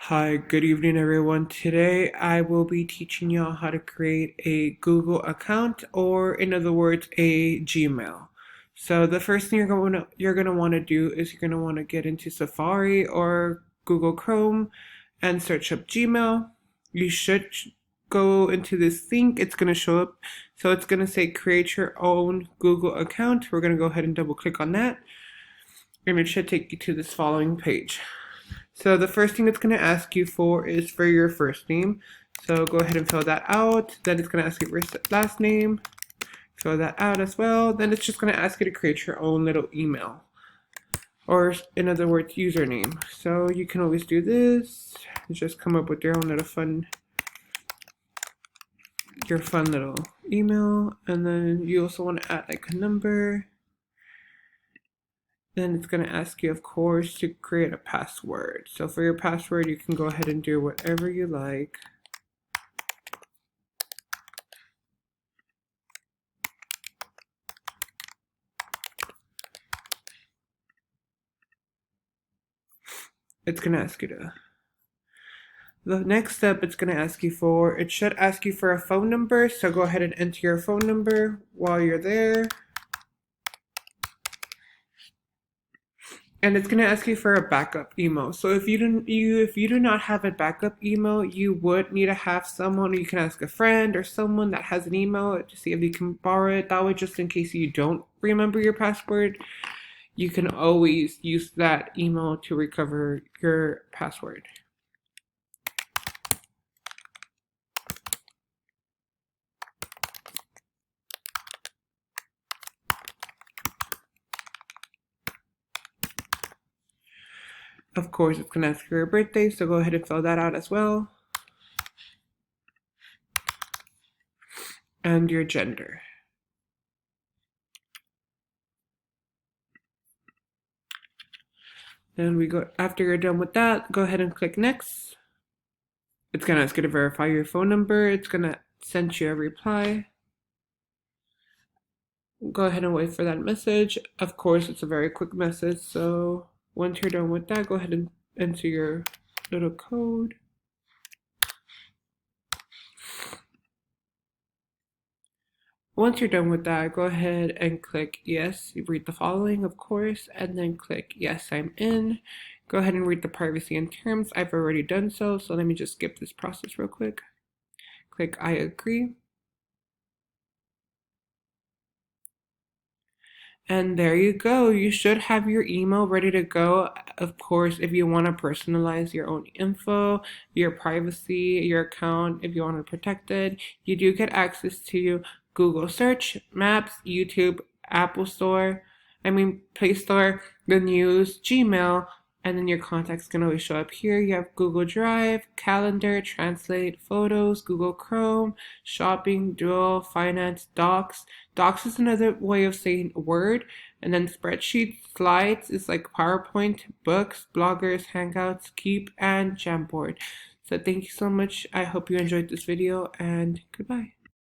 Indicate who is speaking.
Speaker 1: Hi, good evening everyone. Today I will be teaching y'all how to create a Google account, or in other words, a Gmail. So the first thing you're gonna want to do is you're gonna want to get into Safari or Google Chrome and search up Gmail. You should go into this link. It's gonna show up. So it's gonna say create your own Google account. We're gonna go ahead and double click on that, and it should take you to this following page. So the first thing it's going to ask you for is for your first name. So go ahead and fill that out. Then it's going to ask you for your last name. Fill that out as well. Then it's just going to ask you to create your own little email, or in other words, username. So you can always do this. Just come up with your own little fun little email. And then you also want to add like a number. Then it's going to ask you, of course, to create a password. So for your password, you can go ahead and do whatever you like. It's going to ask you to. The next step it's going to ask you for, it should ask you for a phone number. So go ahead and enter your phone number while you're there. And it's going to ask you for a backup email. So if you do not have a backup email, you would need to have someone. You can ask a friend or someone that has an email to see if you can borrow it. That way, just in case you don't remember your password, you can always use that email to recover your password. Of course, it's going to ask for your birthday, so go ahead and fill that out as well. And your gender. Then after you're done with that, go ahead and click next. It's going to ask you to verify your phone number. It's going to send you a reply. Go ahead and wait for that message. Of course, it's a very quick message, so once you're done with that, go ahead and enter your little code. Once you're done with that, go ahead and click yes, you read the following, of course, and then click yes, I'm in. Go ahead and read the privacy and terms. I've already done so let me just skip this process real quick. Click I agree. And there you go. You should have your email ready to go. Of course, if you want to personalize your own info, your privacy, your account, if you want to protect it, you do get access to Google Search, Maps, YouTube, Apple Store, Play Store, the news, Gmail, and then your contacts can always show up here. You have Google Drive, Calendar, Translate, Photos, Google Chrome, Shopping, Duo, Finance, Docs. Docs is another way of saying Word. And then Spreadsheets, Slides is like PowerPoint, Books, Bloggers, Hangouts, Keep, and Jamboard. So thank you so much. I hope you enjoyed this video, and goodbye.